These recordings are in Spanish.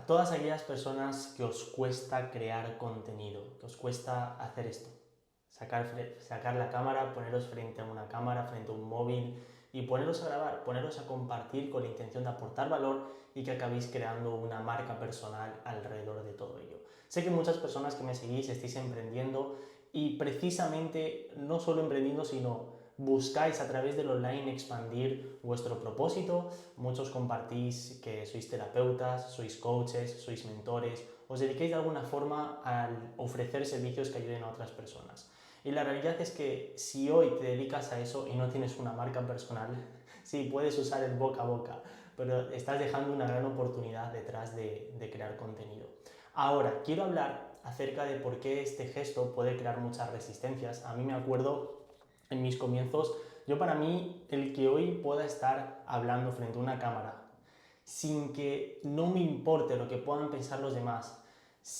A todas aquellas personas que os cuesta crear contenido, que os cuesta hacer esto, sacar la cámara, poneros frente a una cámara, frente a un móvil y poneros a grabar, poneros a compartir con la intención de aportar valor y que acabéis creando una marca personal alrededor de todo ello. Sé que muchas personas que me seguís estáis emprendiendo y precisamente no solo emprendiendo, sino buscáis a través del online expandir vuestro propósito. Muchos compartís que sois terapeutas, sois coaches, sois mentores, os dediquéis de alguna forma a ofrecer servicios que ayuden a otras personas. Y la realidad es que si hoy te dedicas a eso y no tienes una marca personal, sí, puedes usar el boca a boca, pero estás dejando una gran oportunidad detrás de crear contenido. Ahora, quiero hablar acerca de por qué este gesto puede crear muchas resistencias. A mí me acuerdo en mis comienzos, para mí, el que hoy pueda estar hablando frente a una cámara sin que no me importe lo que puedan pensar los demás,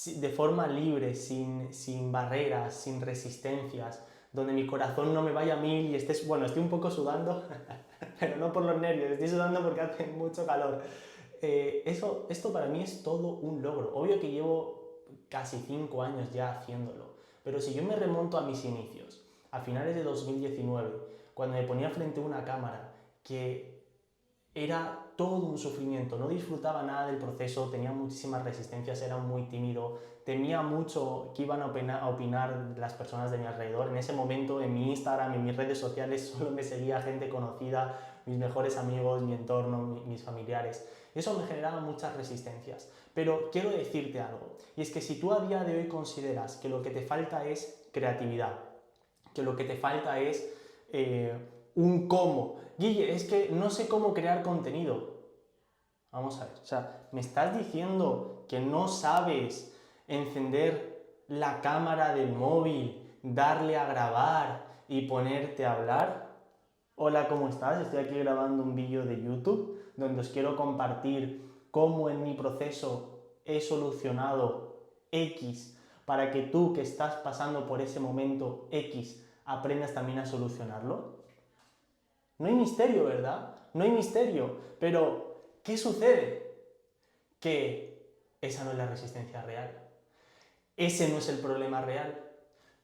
de forma libre, sin barreras, sin resistencias, donde mi corazón no me vaya a mil y estés, bueno, estoy un poco sudando, pero no por los nervios, estoy sudando porque hace mucho calor. Esto para mí es todo un logro. Obvio que llevo casi 5 años ya haciéndolo, pero si yo me remonto a mis inicios, a finales de 2019, cuando me ponía frente a una cámara, que era todo un sufrimiento, no disfrutaba nada del proceso, tenía muchísimas resistencias, era muy tímido, temía mucho qué iban a opinar las personas de mi alrededor. En ese momento, en mi Instagram, en mis redes sociales, solo me seguía gente conocida, mis mejores amigos, mi entorno, mis familiares. Eso me generaba muchas resistencias. Pero quiero decirte algo, y es que si tú a día de hoy consideras que lo que te falta es creatividad, que lo que te falta es un cómo. Guille, es que no sé cómo crear contenido. Vamos a ver, o sea, ¿me estás diciendo que no sabes encender la cámara del móvil, darle a grabar y ponerte a hablar? Hola, ¿cómo estás? Estoy aquí grabando un vídeo de YouTube donde os quiero compartir cómo en mi proceso he solucionado X para que tú que estás pasando por ese momento X aprendas también a solucionarlo. No hay misterio, ¿verdad? No hay misterio. Pero, ¿qué sucede? Que esa no es la resistencia real. Ese no es el problema real.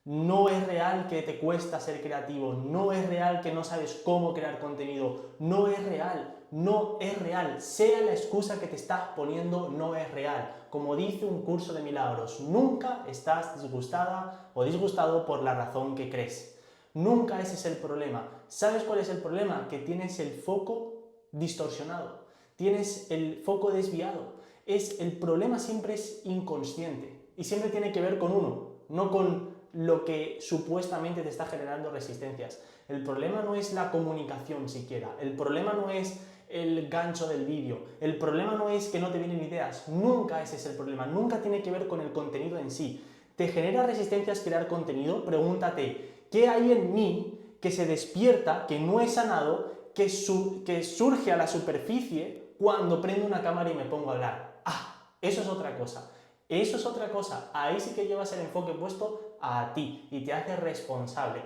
No es real que te cuesta ser creativo, no es real que no sabes cómo crear contenido, no es real, no es real. Sea la excusa que te estás poniendo, no es real. Como dice un curso de milagros, nunca estás disgustada o disgustado por la razón que crees. Nunca ese es el problema. ¿Sabes cuál es el problema? Que tienes el foco distorsionado, tienes el foco desviado. El problema siempre es inconsciente y siempre tiene que ver con uno, no con lo que supuestamente te está generando resistencias. El problema no es la comunicación siquiera, el problema no es el gancho del vídeo, el problema no es que no te vienen ideas, nunca ese es el problema, nunca tiene que ver con el contenido en sí. ¿Te genera resistencias crear contenido? Pregúntate, ¿qué hay en mí que se despierta, que no he sanado, que surge a la superficie cuando prendo una cámara y me pongo a hablar? Ah, eso es otra cosa. Eso es otra cosa, ahí sí que llevas el enfoque puesto a ti y te hace responsable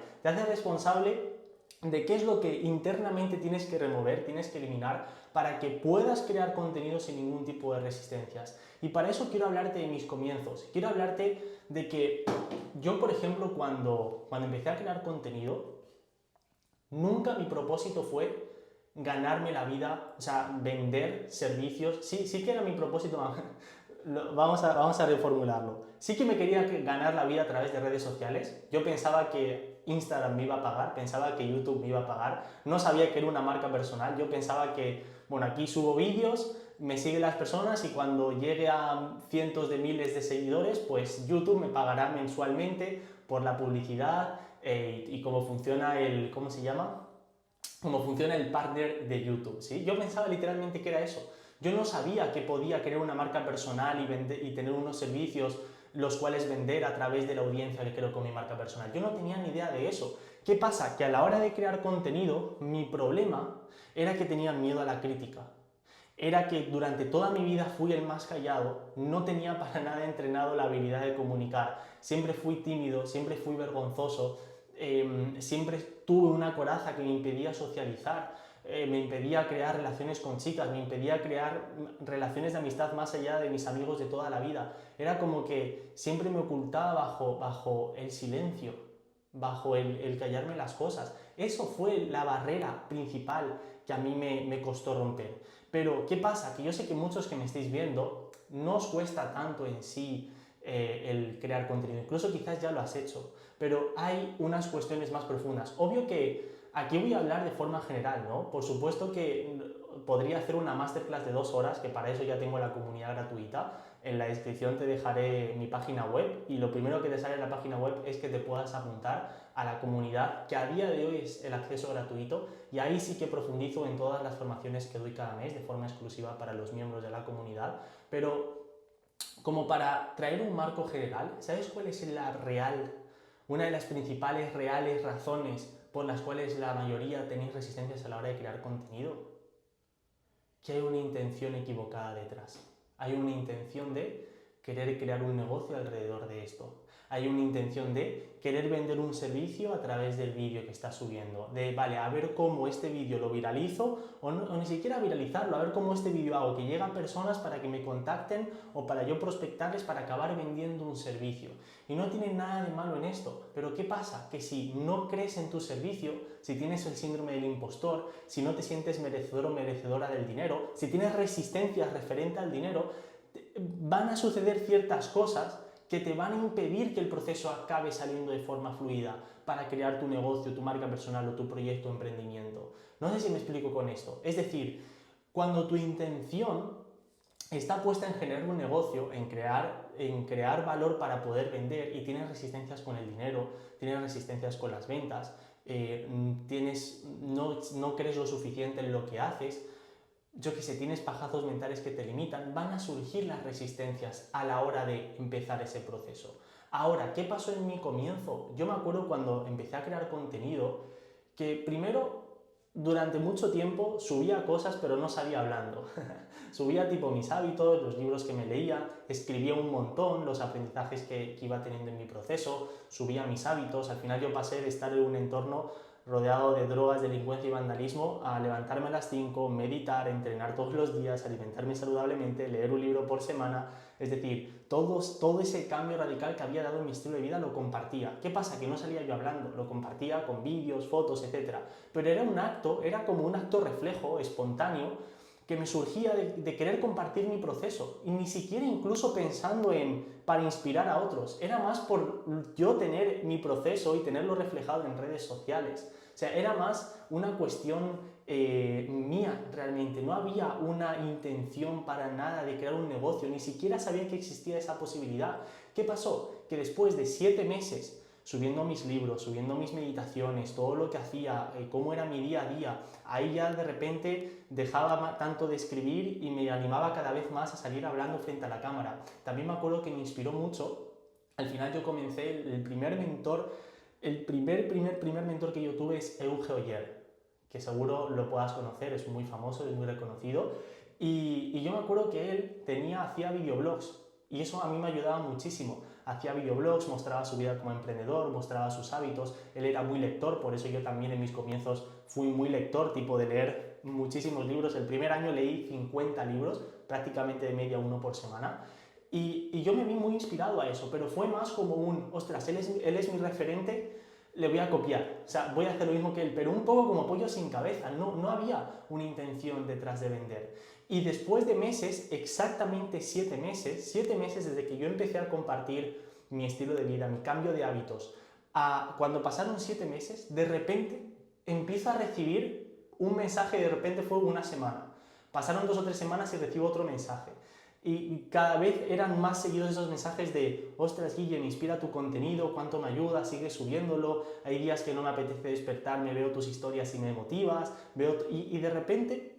de qué es lo que internamente tienes que remover, tienes que eliminar para que puedas crear contenido sin ningún tipo de resistencias. Y para eso quiero hablarte de mis comienzos, quiero hablarte de que yo, por ejemplo, cuando empecé a crear contenido, nunca mi propósito fue ganarme la vida, o sea, vender servicios. Sí que era mi propósito, vamos a reformularlo. Sí que me quería ganar la vida a través de redes sociales. Yo pensaba que Instagram me iba a pagar, pensaba que YouTube me iba a pagar, no sabía que era una marca personal. Yo pensaba que, bueno, aquí subo vídeos, me siguen las personas y cuando llegue a cientos de miles de seguidores, pues YouTube me pagará mensualmente por la publicidad y cómo funciona ¿cómo se llama? Cómo funciona el partner de YouTube, ¿sí? Yo pensaba literalmente que era eso. Yo no sabía que podía crear una marca personal y tener unos servicios los cuales vender a través de la audiencia que creo con mi marca personal. Yo no tenía ni idea de eso. ¿Qué pasa? Que a la hora de crear contenido, mi problema era que tenía miedo a la crítica. Era que durante toda mi vida fui el más callado, no tenía para nada entrenado la habilidad de comunicar, siempre fui tímido, siempre fui vergonzoso, siempre tuve una coraza que me impedía socializar. me impedía crear relaciones con chicas, me impedía crear relaciones de amistad más allá de mis amigos de toda la vida. Era como que siempre me ocultaba bajo el silencio, bajo el callarme las cosas. Eso fue la barrera principal que a mí me costó romper. Pero, ¿qué pasa? Que yo sé que muchos que me estáis viendo no os cuesta tanto en sí el crear contenido, incluso quizás ya lo has hecho, pero hay unas cuestiones más profundas. Obvio que aquí voy a hablar de forma general, ¿no? Por supuesto que podría hacer una masterclass de 2 horas, que para eso ya tengo la comunidad gratuita. En la descripción te dejaré mi página web y lo primero que te sale en la página web es que te puedas apuntar a la comunidad, que a día de hoy es el acceso gratuito, y ahí sí que profundizo en todas las formaciones que doy cada mes de forma exclusiva para los miembros de la comunidad. Pero como para traer un marco general, ¿sabes cuál es una de las principales reales razones por las cuales la mayoría tenéis resistencias a la hora de crear contenido? Que hay una intención equivocada detrás. Hay una intención de querer crear un negocio alrededor de esto. Hay una intención de querer vender un servicio a través del vídeo que estás subiendo. De, vale, a ver cómo este vídeo lo viralizo o ni siquiera viralizarlo, a ver cómo este vídeo hago que llegan personas para que me contacten o para yo prospectarles para acabar vendiendo un servicio. Y no tiene nada de malo en esto. Pero ¿qué pasa? Que si no crees en tu servicio, si tienes el síndrome del impostor, si no te sientes merecedor o merecedora del dinero, si tienes resistencias referente al dinero, van a suceder ciertas cosas que te van a impedir que el proceso acabe saliendo de forma fluida para crear tu negocio, tu marca personal o tu proyecto o emprendimiento. No sé si me explico con esto. Es decir, cuando tu intención está puesta en generar un negocio, en crear valor para poder vender y tienes resistencias con el dinero, tienes resistencias con las ventas, no crees lo suficiente en lo que haces, yo que sé, tienes pajazos mentales que te limitan, van a surgir las resistencias a la hora de empezar ese proceso. Ahora, ¿qué pasó en mi comienzo? Yo me acuerdo cuando empecé a crear contenido que primero, durante mucho tiempo, subía cosas pero no salía hablando. Subía tipo mis hábitos, los libros que me leía, escribía un montón, los aprendizajes que iba teniendo en mi proceso, subía mis hábitos. Al final yo pasé de estar en un entorno rodeado de drogas, delincuencia y vandalismo, a levantarme a las 5, meditar, entrenar todos los días, alimentarme saludablemente, leer un libro por semana. Es decir, todo ese cambio radical que había dado en mi estilo de vida lo compartía. ¿Qué pasa? Que no salía yo hablando, lo compartía con vídeos, fotos, etc. Pero era como un acto reflejo, espontáneo, que me surgía de querer compartir mi proceso, y ni siquiera incluso pensando para inspirar a otros, era más por yo tener mi proceso y tenerlo reflejado en redes sociales. O sea, era más una cuestión mía realmente, no había una intención para nada de crear un negocio, ni siquiera sabía que existía esa posibilidad. ¿Qué pasó? Que después de 7 meses subiendo mis libros, subiendo mis meditaciones, todo lo que hacía, cómo era mi día a día, ahí ya de repente dejaba tanto de escribir y me animaba cada vez más a salir hablando frente a la cámara. También me acuerdo que me inspiró mucho, al final yo comencé, el primer mentor que yo tuve es Euge Oyer, que seguro lo puedas conocer, es muy famoso, es muy reconocido, y yo me acuerdo que él hacía videoblogs, y eso a mí me ayudaba muchísimo. Hacía videoblogs, mostraba su vida como emprendedor, mostraba sus hábitos, él era muy lector, por eso yo también en mis comienzos fui muy lector, tipo de leer muchísimos libros. El primer año leí 50 libros, prácticamente de media uno por semana, y yo me vi muy inspirado a eso, pero fue más como ostras, él es mi referente, le voy a copiar, o sea, voy a hacer lo mismo que él, pero un poco como pollo sin cabeza, no había una intención detrás de vender. Y después de meses, exactamente 7 meses desde que yo empecé a compartir mi estilo de vida, mi cambio de hábitos, cuando pasaron 7 meses, de repente empiezo a recibir un mensaje, de repente fue una semana. Pasaron 2 o 3 semanas y recibo otro mensaje. Y cada vez eran más seguidos esos mensajes de ostras, Guille, me inspira tu contenido, cuánto me ayuda, sigue subiéndolo, hay días que no me apetece despertarme, veo tus historias y me motivas, y de repente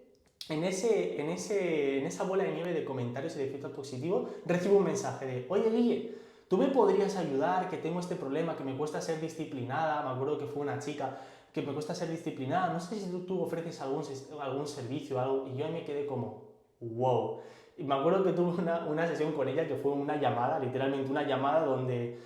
en esa bola de nieve de comentarios y de feedback positivo, recibo un mensaje de oye Guille, ¿tú me podrías ayudar? Que tengo este problema, que me cuesta ser disciplinada. Me acuerdo que fue una chica que me cuesta ser disciplinada, no sé si tú ofreces algún servicio o algo, y yo me quedé como wow. Y me acuerdo que tuve una sesión con ella que fue una llamada, literalmente una llamada donde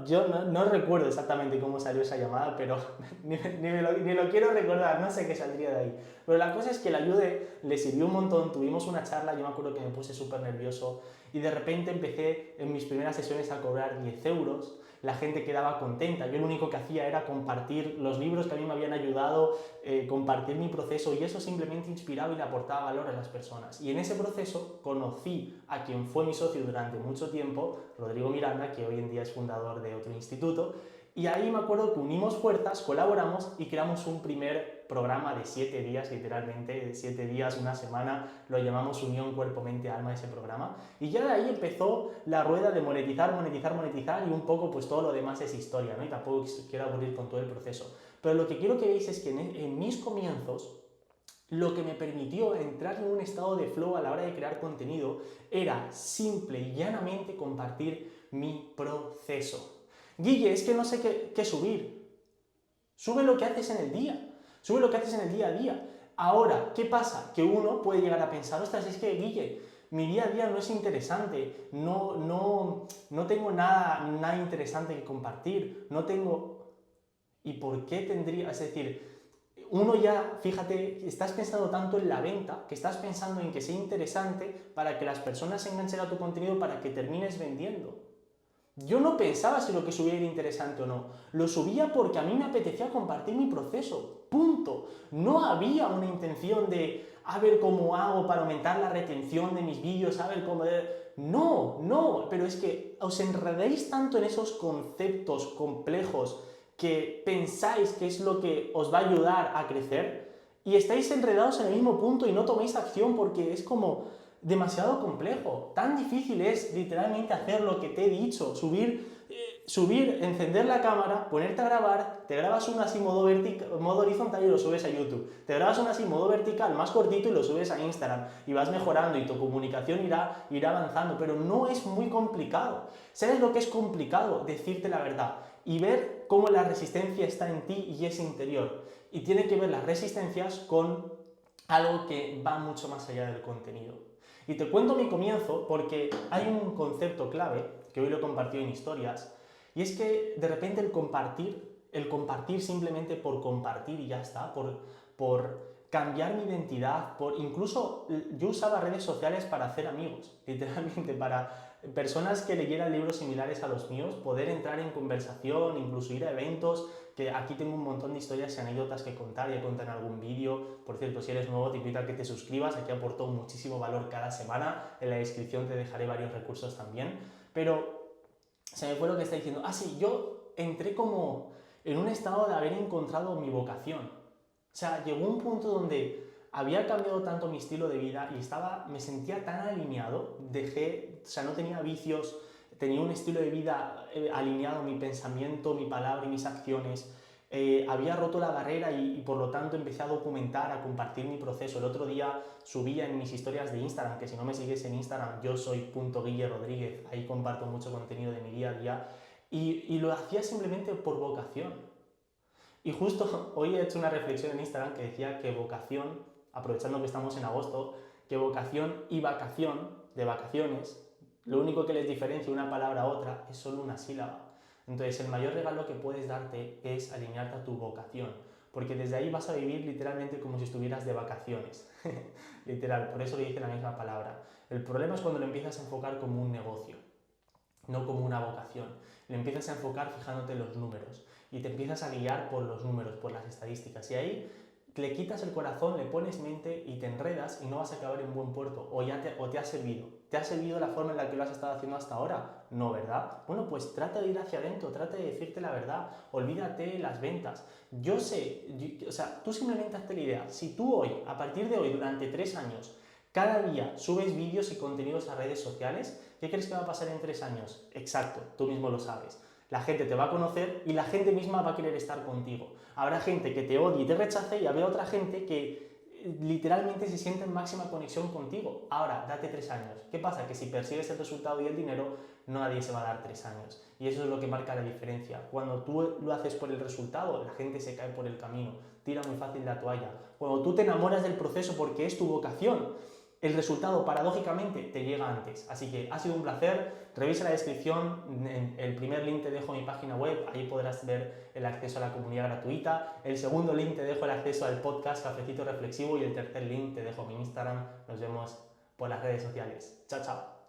Yo no recuerdo exactamente cómo salió esa llamada, pero ni lo quiero recordar, no sé qué saldría de ahí. Pero la cosa es que la ayudé, le sirvió un montón, tuvimos una charla, yo me acuerdo que me puse súper nervioso y de repente empecé en mis primeras sesiones a cobrar 10 euros, la gente quedaba contenta, yo lo único que hacía era compartir los libros que a mí me habían ayudado, compartir mi proceso y eso simplemente inspiraba y le aportaba valor a las personas. Y en ese proceso conocí a quien fue mi socio durante mucho tiempo, Rodrigo Miranda, que hoy en día es fundador de otro instituto, y ahí me acuerdo que unimos fuerzas, colaboramos y creamos un primer programa de 7 días, literalmente, de 7 días, una semana, lo llamamos Unión Cuerpo, Mente, Alma, ese programa, y ya de ahí empezó la rueda de monetizar, monetizar, monetizar, y un poco pues todo lo demás es historia, ¿no? Y tampoco quiero aburrir con todo el proceso. Pero lo que quiero que veáis es que en mis comienzos, lo que me permitió entrar en un estado de flow a la hora de crear contenido era simple y llanamente compartir mi proceso. Guille, es que no sé qué subir. Sube lo que haces en el día. Sube lo que haces en el día a día. Ahora, ¿qué pasa? Que uno puede llegar a pensar, ostras, es que Guille, mi día a día no es interesante, no tengo nada interesante que compartir, no tengo... ¿Y por qué tendría? Es decir, uno ya, fíjate, estás pensando tanto en la venta, que estás pensando en que sea interesante para que las personas se enganchen a tu contenido para que termines vendiendo. Yo no pensaba si lo que subía era interesante o no. Lo subía porque a mí me apetecía compartir mi proceso. Punto. No había una intención de a ver cómo hago para aumentar la retención de mis vídeos, a ver cómo... No, pero es que os enredéis tanto en esos conceptos complejos que pensáis que es lo que os va a ayudar a crecer y estáis enredados en el mismo punto y no toméis acción porque es como demasiado complejo. Tan difícil es literalmente hacer lo que te he dicho, subir, encender la cámara, ponerte a grabar, te grabas uno así modo horizontal y lo subes a YouTube. Te grabas uno así modo vertical, más cortito y lo subes a Instagram. Y vas mejorando y tu comunicación irá avanzando, pero no es muy complicado. ¿Sabes lo que es complicado? Decirte la verdad y ver cómo la resistencia está en ti y es interior. Y tiene que ver las resistencias con algo que va mucho más allá del contenido. Y te cuento mi comienzo porque hay un concepto clave, que hoy lo he compartido en historias, y es que de repente el compartir simplemente por compartir y ya está, por cambiar mi identidad, incluso yo usaba redes sociales para hacer amigos, literalmente para personas que leyeran libros similares a los míos, poder entrar en conversación, incluso ir a eventos, que aquí tengo un montón de historias y anécdotas que contar, ya conté en algún vídeo. Por cierto, si eres nuevo te invito a que te suscribas, aquí aporto muchísimo valor cada semana, en la descripción te dejaré varios recursos también, pero se me fue lo que está diciendo. Sí, yo entré como en un estado de haber encontrado mi vocación. O sea, llegó un punto donde había cambiado tanto mi estilo de vida y me sentía tan alineado, no tenía vicios, tenía un estilo de vida alineado, mi pensamiento, mi palabra y mis acciones. Había roto la barrera y por lo tanto empecé a documentar, a compartir mi proceso. El otro día subía en mis historias de Instagram, que si no me sigues en Instagram, yo soy @guille_rodríguez, ahí comparto mucho contenido de mi día a día y lo hacía simplemente por vocación. Y justo hoy he hecho una reflexión en Instagram que decía que vocación, aprovechando que estamos en agosto, que vocación y vacación, de vacaciones, lo único que les diferencia una palabra a otra es solo una sílaba. Entonces, el mayor regalo que puedes darte es alinearte a tu vocación, porque desde ahí vas a vivir literalmente como si estuvieras de vacaciones. Literal, por eso le dice la misma palabra. El problema es cuando lo empiezas a enfocar como un negocio, no como una vocación. Lo empiezas a enfocar fijándote en los números y te empiezas a guiar por los números, por las estadísticas. Y ahí le quitas el corazón, le pones mente y te enredas y no vas a acabar en buen puerto. O te ha servido. ¿Te ha servido la forma en la que lo has estado haciendo hasta ahora? No, ¿verdad? Bueno, pues trata de ir hacia adentro, trata de decirte la verdad. Olvídate de las ventas. Tú simplemente hazte la idea. Si tú hoy, a partir de hoy, durante 3 años, cada día subes vídeos y contenidos a redes sociales, ¿qué crees que va a pasar en 3 años? Exacto, tú mismo lo sabes. La gente te va a conocer y la gente misma va a querer estar contigo. Habrá gente que te odie y te rechace y habrá otra gente que literalmente se siente en máxima conexión contigo. Ahora, date 3 años. ¿Qué pasa? Que si persigues el resultado y el dinero, nadie se va a dar 3 años. Y eso es lo que marca la diferencia. Cuando tú lo haces por el resultado, la gente se cae por el camino, tira muy fácil la toalla. Cuando tú te enamoras del proceso porque es tu vocación, el resultado paradójicamente te llega antes. Así que ha sido un placer. Revisa la descripción, en el primer link te dejo mi página web, ahí podrás ver el acceso a la comunidad gratuita. El segundo link te dejo el acceso al podcast Cafecito Reflexivo y el tercer link te dejo mi Instagram. Nos vemos por las redes sociales. Chao, chao.